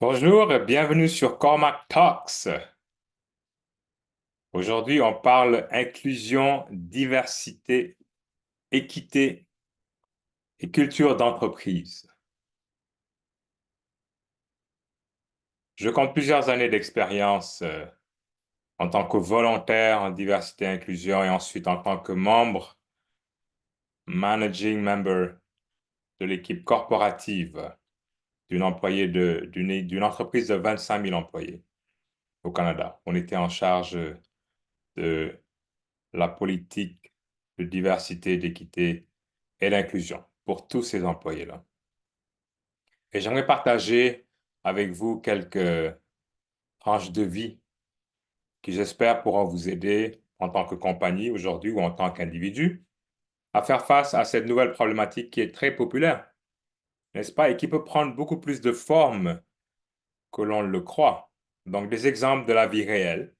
Bonjour, bienvenue sur Cormac Talks. Aujourd'hui, on parle inclusion, diversité, équité et culture d'entreprise. Je compte plusieurs années d'expérience en tant que volontaire en diversité et inclusion et ensuite en tant que membre, managing member de l'équipe corporative d'une entreprise de 25 000 employés au Canada. On était en charge de la politique de diversité, d'équité et l'inclusion pour tous ces employés-là. Et j'aimerais partager avec vous quelques tranches de vie qui, j'espère, pourront vous aider en tant que compagnie aujourd'hui ou en tant qu'individu à faire face à cette nouvelle problématique qui est très populaire, n'est-ce pas, et qui peut prendre beaucoup plus de formes que l'on le croit. Donc, des exemples de la vie réelle.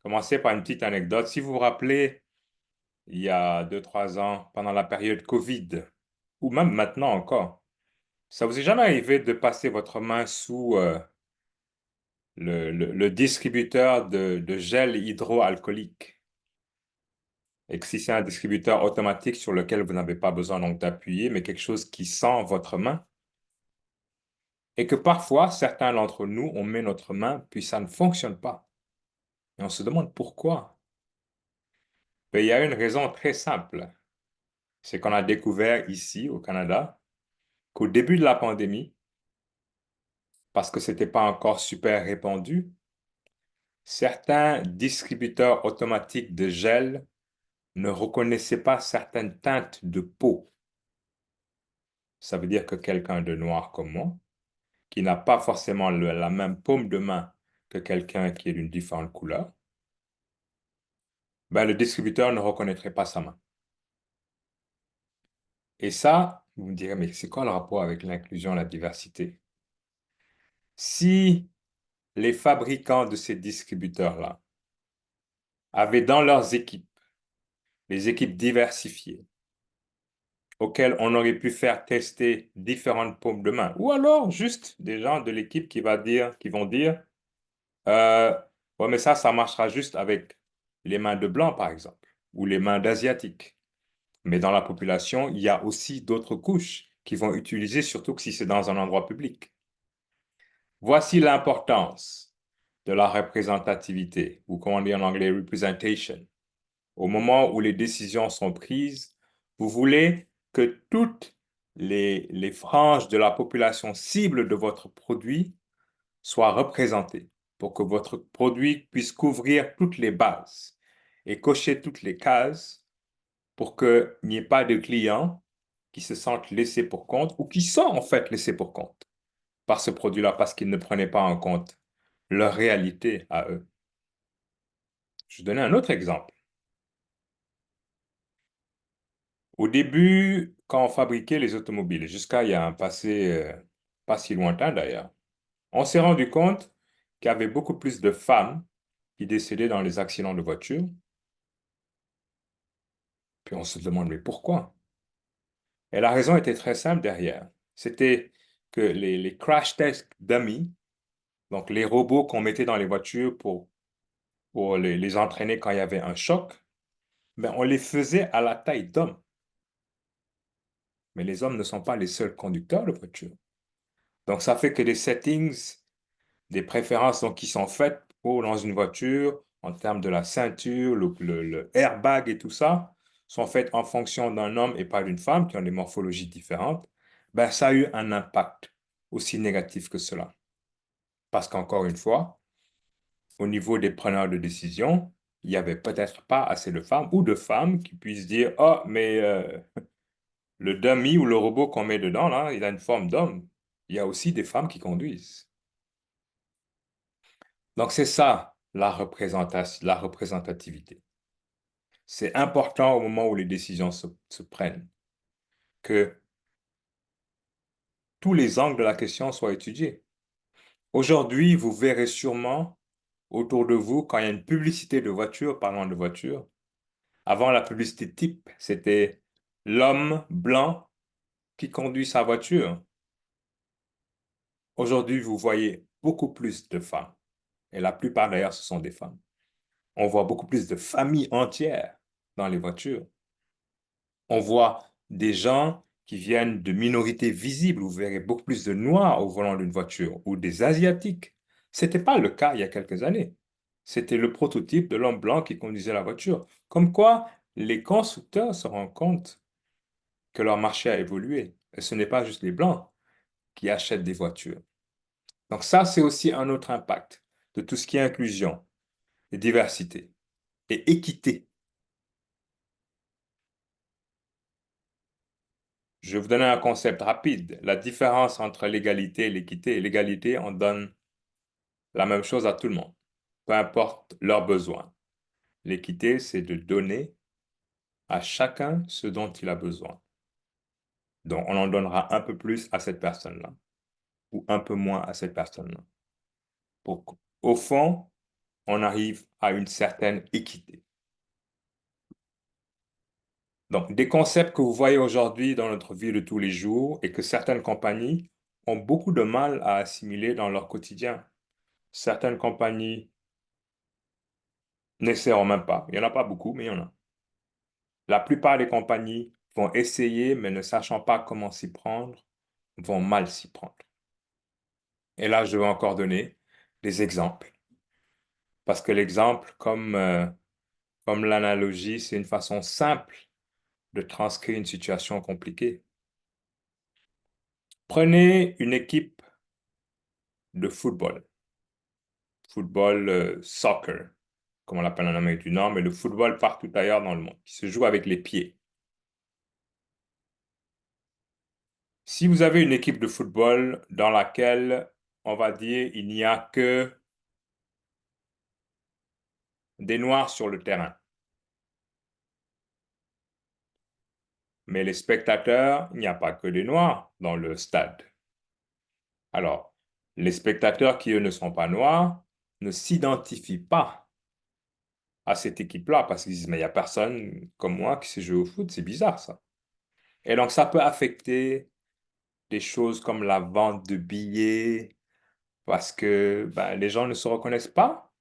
Commencez par une petite anecdote. Si vous vous rappelez, il y a 2, 3 ans, pendant la période Covid, ou même maintenant encore, ça vous est jamais arrivé de passer votre main sous le distributeur de gel hydroalcoolique? Et que si c'est un distributeur automatique sur lequel vous n'avez pas besoin donc d'appuyer, mais quelque chose qui sent votre main, et que parfois, certains d'entre nous, on met notre main, puis ça ne fonctionne pas. Et on se demande pourquoi. Ben, il y a une raison très simple. C'est qu'on a découvert ici, au Canada, qu'au début de la pandémie, parce que c'était pas encore super répandu, certains distributeurs automatiques de gel ne reconnaissaient pas certaines teintes de peau. Ça veut dire que quelqu'un de noir comme moi, qui n'a pas forcément la même paume de main que quelqu'un qui est d'une différente couleur, ben, le distributeur ne reconnaîtrait pas sa main. Et ça, vous me direz, mais c'est quoi le rapport avec l'inclusion et la diversité? Si les fabricants de ces distributeurs-là avaient dans leurs équipes, les équipes diversifiées, auxquelles on aurait pu faire tester différentes paumes de main, ou alors juste des gens de l'équipe qui vont dire, Euh, ouais, mais ça marchera juste avec les mains de blanc, par exemple, ou les mains d'asiatiques. Mais dans la population, il y a aussi d'autres couches qui vont utiliser, surtout que si c'est dans un endroit public. Voici l'importance de la représentativité, ou comme on dit en anglais, representation. Au moment où les décisions sont prises, vous voulez que toutes les franges de la population cible de votre produit soit représenté pour que votre produit puisse couvrir toutes les bases et cocher toutes les cases pour qu'il n'y ait pas de clients qui se sentent laissés pour compte ou qui sont en fait laissés pour compte par ce produit-là parce qu'ils ne prenaient pas en compte leur réalité à eux. Je vais donner un autre exemple. Au début, quand on fabriquait les automobiles, jusqu'à il y a un passé pas si lointain d'ailleurs, on s'est rendu compte qu'il y avait beaucoup plus de femmes qui décédaient dans les accidents de voiture. Puis on se demande, mais pourquoi? Et la raison était très simple derrière. C'était que les crash test dummies, donc les robots qu'on mettait dans les voitures pour les entraîner quand il y avait un choc, ben on les faisait à la taille d'hommes. Mais les hommes ne sont pas les seuls conducteurs de voitures. Donc ça fait que des settings, des préférences donc, qui sont faites pour dans une voiture, en termes de la ceinture, le airbag et tout ça, sont faites en fonction d'un homme et pas d'une femme, qui ont des morphologies différentes, ben, ça a eu un impact aussi négatif que cela. Parce qu'encore une fois, au niveau des preneurs de décision, il n'y avait peut-être pas assez de femmes ou de femmes qui puissent dire, oh, mais le dummy ou le robot qu'on met dedans, là, il a une forme d'homme. Il y a aussi des femmes qui conduisent. Donc, c'est ça, la représentation, la représentativité. C'est important au moment où les décisions se prennent, que tous les angles de la question soient étudiés. Aujourd'hui, vous verrez sûrement autour de vous, quand il y a une publicité de voiture, parlant de voiture, avant la publicité type, c'était l'homme blanc qui conduit sa voiture. Aujourd'hui, vous voyez beaucoup plus de femmes. Et la plupart d'ailleurs, ce sont des femmes. On voit beaucoup plus de familles entières dans les voitures. On voit des gens qui viennent de minorités visibles. Vous verrez beaucoup plus de Noirs au volant d'une voiture ou des Asiatiques. Ce n'était pas le cas il y a quelques années. C'était le prototype de l'homme blanc qui conduisait la voiture. Comme quoi, les constructeurs se rendent compte que leur marché a évolué. Et ce n'est pas juste les blancs qui achètent des voitures. Donc ça, c'est aussi un autre impact de tout ce qui est inclusion, et diversité et équité. Je vais vous donner un concept rapide. La différence entre l'égalité et l'équité. L'égalité, on donne la même chose à tout le monde, peu importe leurs besoins. L'équité, c'est de donner à chacun ce dont il a besoin. Donc, on en donnera un peu plus à cette personne-là ou un peu moins à cette personne-là. Au fond, on arrive à une certaine équité. Donc, des concepts que vous voyez aujourd'hui dans notre vie de tous les jours et que certaines compagnies ont beaucoup de mal à assimiler dans leur quotidien. Certaines compagnies n'essaieront même pas. Il n'y en a pas beaucoup, mais il y en a. La plupart des compagnies vont essayer, mais ne sachant pas comment s'y prendre, vont mal s'y prendre. Et là, je vais encore donner des exemples. Parce que l'exemple, comme l'analogie, c'est une façon simple de transcrire une situation compliquée. Prenez une équipe de football soccer, comme on l'appelle en Amérique du Nord, mais le football partout ailleurs dans le monde, qui se joue avec les pieds. Si vous avez une équipe de football dans laquelle, on va dire, il n'y a que des Noirs sur le terrain, mais les spectateurs, il n'y a pas que des Noirs dans le stade. Alors, les spectateurs qui, eux, ne sont pas noirs, ne s'identifient pas à cette équipe-là parce qu'ils disent, mais il n'y a personne comme moi qui sait jouer au foot, c'est bizarre ça. Et donc, ça peut affecter des choses comme la vente de billets parce que ben, les gens ne se reconnaissent pas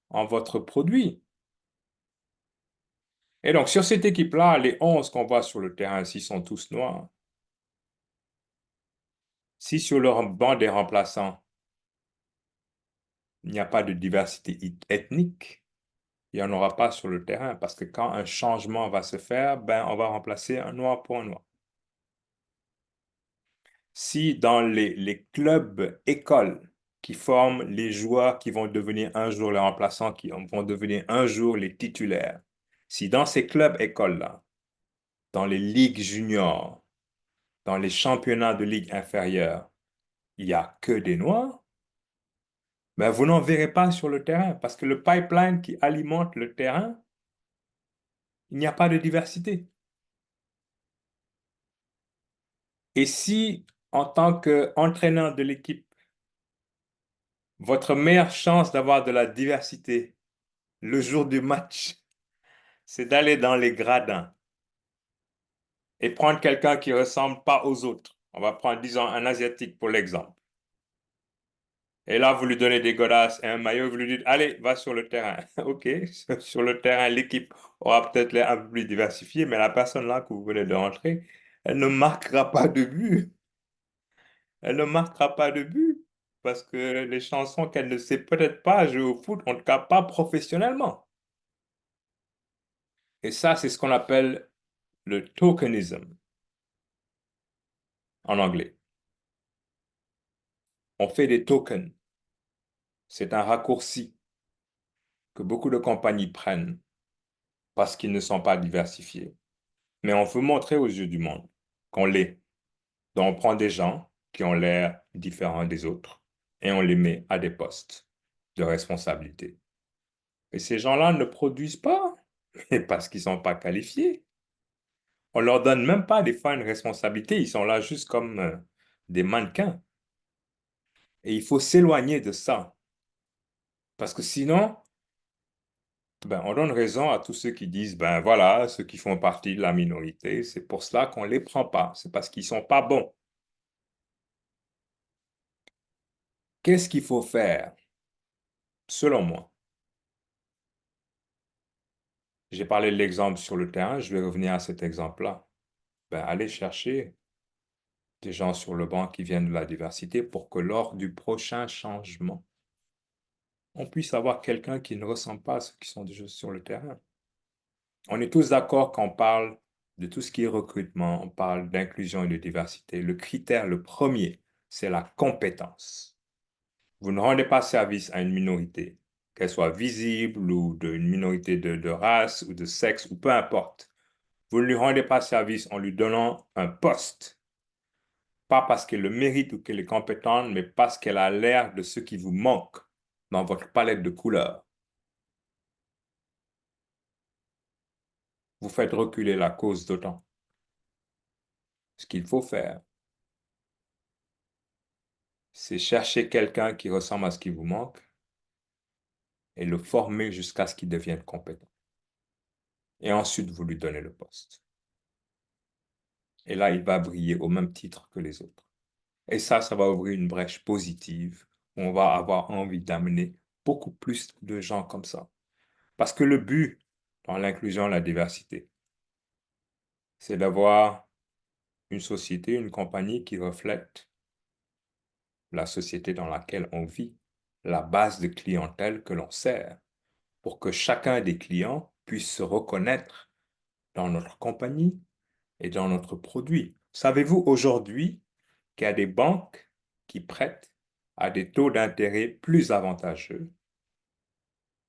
en votre produit. Et donc, sur cette équipe-là, les 11 qu'on voit sur le terrain, s'ils sont tous noirs, si sur leur banc des remplaçants, il n'y a pas de diversité ethnique, il n'y en aura pas sur le terrain parce que quand un changement va se faire, ben, on va remplacer un noir pour un noir. Si dans les clubs écoles qui forment les joueurs qui vont devenir un jour les remplaçants, qui vont devenir un jour les titulaires, si dans ces clubs écoles-là, dans les ligues juniors, dans les championnats de ligue inférieure, il n'y a que des noirs, ben vous n'en verrez pas sur le terrain parce que le pipeline qui alimente le terrain, il n'y a pas de diversité. Et si, en tant qu'entraîneur de l'équipe, votre meilleure chance d'avoir de la diversité le jour du match, c'est d'aller dans les gradins et prendre quelqu'un qui ressemble pas aux autres. On va prendre, disons, un Asiatique pour l'exemple. Et là, vous lui donnez des godasses et un maillot, vous lui dites, allez, va sur le terrain. OK, sur le terrain, l'équipe aura peut-être l'air un peu plus diversifiée, mais la personne là que vous venez de rentrer, elle ne marquera pas de but. Elle ne marquera pas de but parce que les chansons qu'elle ne sait peut-être pas jouer au foot, en tout cas pas professionnellement. Et ça, c'est ce qu'on appelle le tokenism en anglais. On fait des tokens. C'est un raccourci que beaucoup de compagnies prennent parce qu'ils ne sont pas diversifiés. Mais on veut montrer aux yeux du monde qu'on l'est. Donc on prend des gens qui ont l'air différents des autres et on les met à des postes de responsabilité. Et ces gens-là ne produisent pas parce qu'ils ne sont pas qualifiés. On leur donne même pas des fois une responsabilité. Ils sont là juste comme des mannequins. Et il faut s'éloigner de ça. Parce que sinon, ben, on donne raison à tous ceux qui disent, ben voilà, ceux qui font partie de la minorité, c'est pour cela qu'on ne les prend pas. C'est parce qu'ils sont pas bons. Qu'est-ce qu'il faut faire? Selon moi, j'ai parlé de l'exemple sur le terrain, je vais revenir à cet exemple-là. Ben, allez chercher des gens sur le banc qui viennent de la diversité pour que lors du prochain changement, on puisse avoir quelqu'un qui ne ressemble pas à ceux qui sont déjà sur le terrain. On est tous d'accord quand on parle de tout ce qui est recrutement, on parle d'inclusion et de diversité. Le critère, le premier, c'est la compétence. Vous ne rendez pas service à une minorité, qu'elle soit visible ou d'une minorité de race ou de sexe ou peu importe. Vous ne lui rendez pas service en lui donnant un poste, pas parce qu'elle le mérite ou qu'elle est compétente, mais parce qu'elle a l'air de ce qui vous manque dans votre palette de couleurs. Vous faites reculer la cause d'autant. Ce qu'il faut faire, c'est chercher quelqu'un qui ressemble à ce qui vous manque et le former jusqu'à ce qu'il devienne compétent. Et ensuite, vous lui donnez le poste. Et là, il va briller au même titre que les autres. Et ça va ouvrir une brèche positive. On va avoir envie d'amener beaucoup plus de gens comme ça. Parce que le but dans l'inclusion et la diversité, c'est d'avoir une société, une compagnie qui reflète la société dans laquelle on vit, la base de clientèle que l'on sert, pour que chacun des clients puisse se reconnaître dans notre compagnie et dans notre produit. Savez-vous aujourd'hui qu'il y a des banques qui prêtent à des taux d'intérêt plus avantageux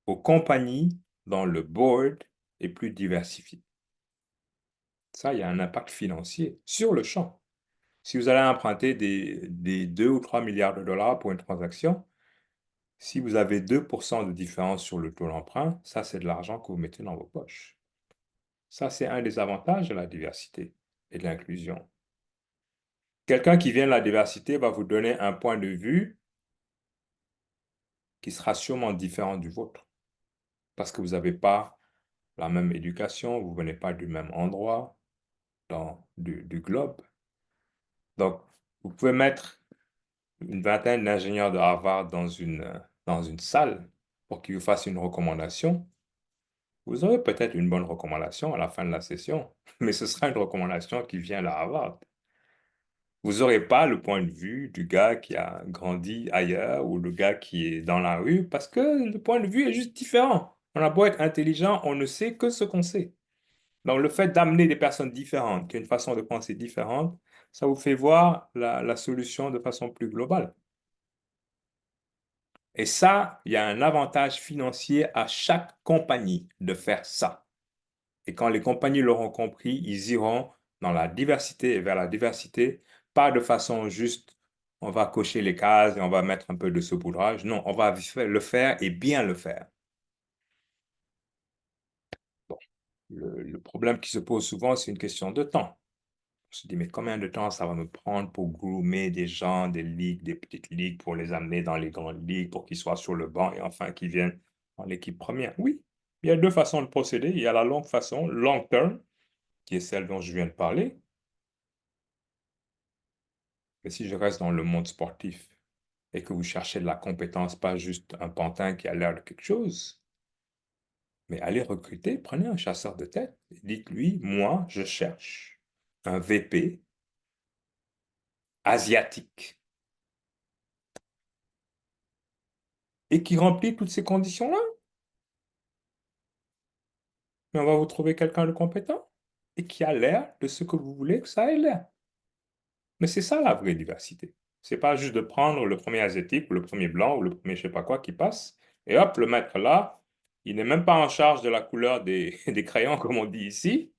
aux compagnies dont le board est plus diversifié? Ça, il y a un impact financier sur le champ. Si vous allez emprunter des 2 ou 3 milliards de dollars pour une transaction, si vous avez 2% de différence sur le taux d'emprunt, ça, c'est de l'argent que vous mettez dans vos poches. Ça, c'est un des avantages de la diversité et de l'inclusion. Quelqu'un qui vient de la diversité va vous donner un point de vue qui sera sûrement différent du vôtre, parce que vous n'avez pas la même éducation, vous ne venez pas du même endroit du globe. Donc, vous pouvez mettre une vingtaine d'ingénieurs de Harvard dans une salle pour qu'ils vous fassent une recommandation. Vous aurez peut-être une bonne recommandation à la fin de la session, mais ce sera une recommandation qui vient de Harvard. Vous n'aurez pas le point de vue du gars qui a grandi ailleurs ou le gars qui est dans la rue parce que le point de vue est juste différent. On a beau être intelligent, on ne sait que ce qu'on sait. Donc, le fait d'amener des personnes différentes, qui ont une façon de penser différente, ça vous fait voir la solution de façon plus globale. Et ça, il y a un avantage financier à chaque compagnie de faire ça. Et quand les compagnies l'auront compris, ils iront dans la diversité et vers la diversité, pas de façon juste, on va cocher les cases et on va mettre un peu de saupoudrage. Non, on va le faire et bien le faire. Bon, le problème qui se pose souvent, c'est une question de temps. On se dit, mais combien de temps ça va me prendre pour groomer des gens, des ligues, des petites ligues, pour les amener dans les grandes ligues, pour qu'ils soient sur le banc et enfin qu'ils viennent dans l'équipe première? Oui, il y a deux façons de procéder. Il y a la longue façon, long term, qui est celle dont je viens de parler. Mais si je reste dans le monde sportif et que vous cherchez de la compétence, pas juste un pantin qui a l'air de quelque chose, mais allez recruter, prenez un chasseur de tête, dites-lui, moi, je cherche un VP asiatique et qui remplit toutes ces conditions-là. Mais on va vous trouver quelqu'un de compétent et qui a l'air de ce que vous voulez que ça ait l'air. Mais c'est ça la vraie diversité. C'est pas juste de prendre le premier asiatique ou le premier blanc ou le premier je sais pas quoi qui passe et hop, le mettre là. Il n'est même pas en charge de la couleur des crayons, comme on dit ici.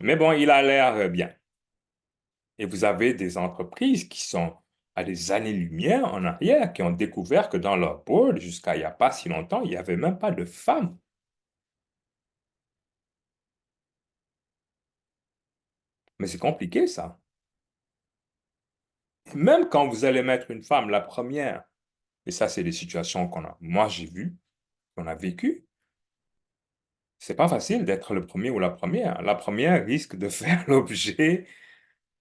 Mais bon, il a l'air bien. Et vous avez des entreprises qui sont à des années-lumière en arrière, qui ont découvert que dans leur board, jusqu'à il n'y a pas si longtemps, il n'y avait même pas de femmes. Mais c'est compliqué, ça. Même quand vous allez mettre une femme la première, et ça, c'est des situations moi, j'ai vu, qu'on a vécues, c'est pas facile d'être le premier ou la première. La première risque de faire l'objet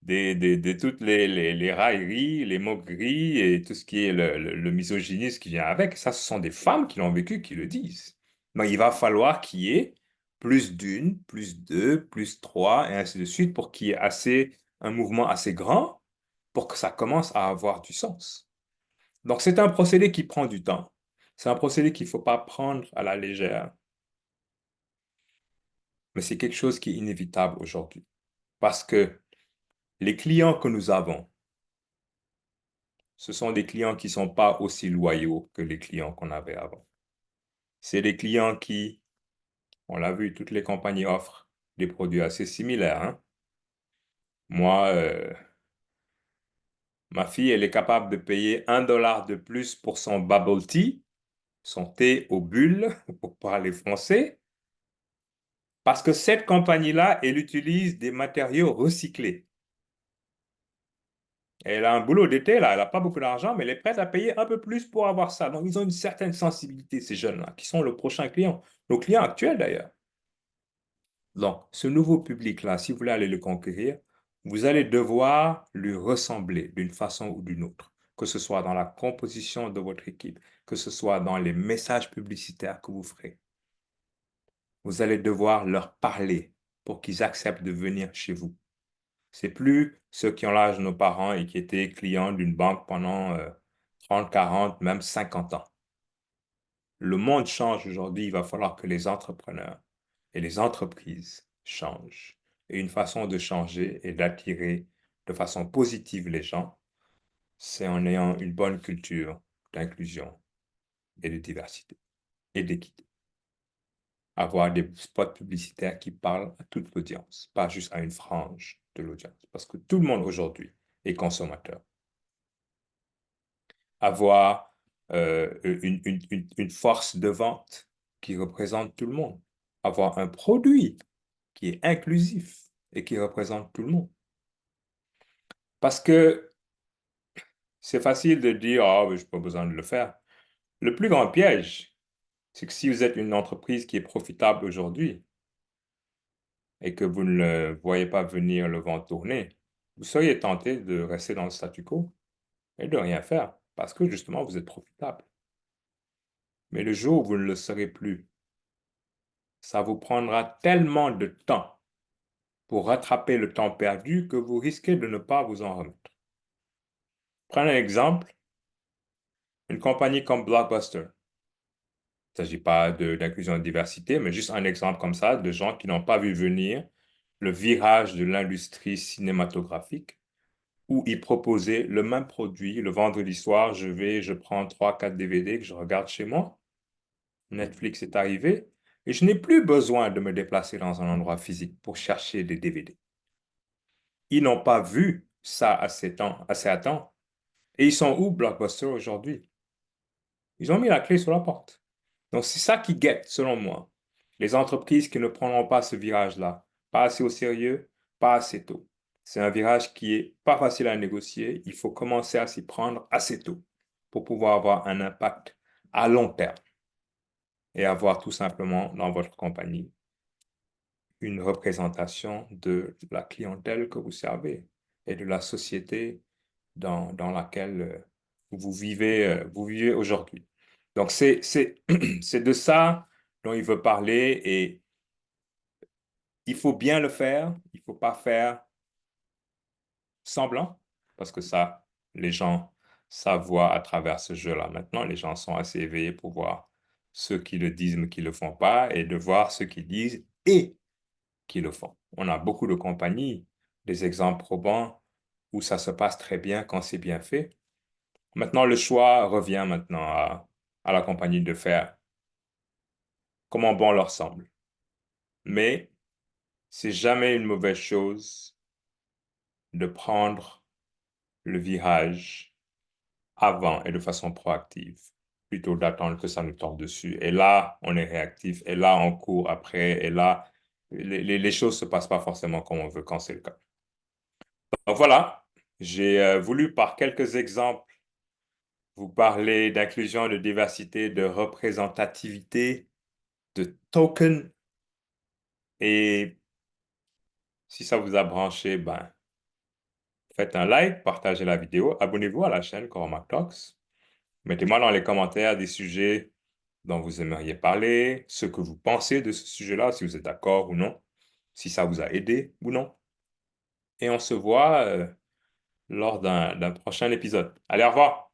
de toutes les railleries, les moqueries et tout ce qui est le misogynisme qui vient avec. Ça, ce sont des femmes qui l'ont vécu, qui le disent. Donc, il va falloir qu'il y ait plus d'une, plus deux, plus trois, et ainsi de suite, pour qu'il y ait un mouvement assez grand pour que ça commence à avoir du sens. Donc, c'est un procédé qui prend du temps. C'est un procédé qu'il ne faut pas prendre à la légère, mais c'est quelque chose qui est inévitable aujourd'hui. Parce que les clients que nous avons, ce sont des clients qui ne sont pas aussi loyaux que les clients qu'on avait avant. C'est des clients qui, on l'a vu, toutes les compagnies offrent des produits assez similaires, hein. Moi, ma fille, elle est capable de payer 1 dollar de plus pour son bubble tea, son thé aux bulles, pour parler français, parce que cette compagnie-là, elle utilise des matériaux recyclés. Elle a un boulot d'été, là, elle n'a pas beaucoup d'argent, mais elle est prête à payer un peu plus pour avoir ça. Donc, ils ont une certaine sensibilité, ces jeunes-là, qui sont le prochain client, nos clients actuels d'ailleurs. Donc, ce nouveau public-là, si vous voulez aller le conquérir, vous allez devoir lui ressembler d'une façon ou d'une autre, que ce soit dans la composition de votre équipe, que ce soit dans les messages publicitaires que vous ferez. Vous allez devoir leur parler pour qu'ils acceptent de venir chez vous. C'est plus ceux qui ont l'âge de nos parents et qui étaient clients d'une banque pendant 30, 40, même 50 ans. Le monde change aujourd'hui, il va falloir que les entrepreneurs et les entreprises changent. Et une façon de changer et d'attirer de façon positive les gens, c'est en ayant une bonne culture d'inclusion et de diversité et d'équité. Avoir des spots publicitaires qui parlent à toute l'audience, pas juste à une frange de l'audience, parce que tout le monde aujourd'hui est consommateur. Avoir une force de vente qui représente tout le monde. Avoir un produit qui est inclusif et qui représente tout le monde. Parce que c'est facile de dire, ah, je n'ai pas besoin de le faire. Le plus grand piège, c'est que si vous êtes une entreprise qui est profitable aujourd'hui et que vous ne le voyez pas venir le vent tourner, vous seriez tenté de rester dans le statu quo et de rien faire parce que justement, vous êtes profitable. Mais le jour où vous ne le serez plus, ça vous prendra tellement de temps pour rattraper le temps perdu que vous risquez de ne pas vous en remettre. Prenez un exemple, une compagnie comme Blockbuster. Il ne s'agit pas d'inclusion et de diversité, mais juste un exemple comme ça de gens qui n'ont pas vu venir le virage de l'industrie cinématographique où ils proposaient le même produit. Le vendredi soir, je prends 3, 4 DVD que je regarde chez moi. Netflix est arrivé et je n'ai plus besoin de me déplacer dans un endroit physique pour chercher des DVD. Ils n'ont pas vu ça assez à temps. Et ils sont où, Blockbuster, aujourd'hui? Ils ont mis la clé sur la porte. Donc, c'est ça qui guette, selon moi. Les entreprises qui ne prendront pas ce virage-là, pas assez au sérieux, pas assez tôt. C'est un virage qui est pas facile à négocier. Il faut commencer à s'y prendre assez tôt pour pouvoir avoir un impact à long terme et avoir tout simplement dans votre compagnie une représentation de la clientèle que vous servez et de la société dans laquelle vous vivez aujourd'hui. Donc, c'est de ça dont il veut parler et il faut bien le faire. Il ne faut pas faire semblant parce que ça, les gens savent voir à travers ce jeu-là. Maintenant, les gens sont assez éveillés pour voir ceux qui le disent mais qui ne le font pas et de voir ceux qui disent et qui le font. On a beaucoup de compagnies, des exemples probants où ça se passe très bien quand c'est bien fait. Maintenant, le choix revient maintenant à la compagnie de faire comment bon leur semble. Mais c'est jamais une mauvaise chose de prendre le virage avant et de façon proactive, plutôt d'attendre que ça nous tombe dessus. Et là, on est réactif, et là, on court après, et là, les choses se passent pas forcément comme on veut quand c'est le cas. Donc voilà, j'ai voulu par quelques exemples vous parler d'inclusion, de diversité, de représentativité, de token. Et si ça vous a branché, ben, Faites un like, partagez la vidéo, abonnez-vous à la chaîne Cormac Talks. Mettez-moi dans les commentaires des sujets dont vous aimeriez parler, ce que vous pensez de ce sujet-là, si vous êtes d'accord ou non, si ça vous a aidé ou non. Et on se voit lors d'un prochain épisode. Allez, au revoir!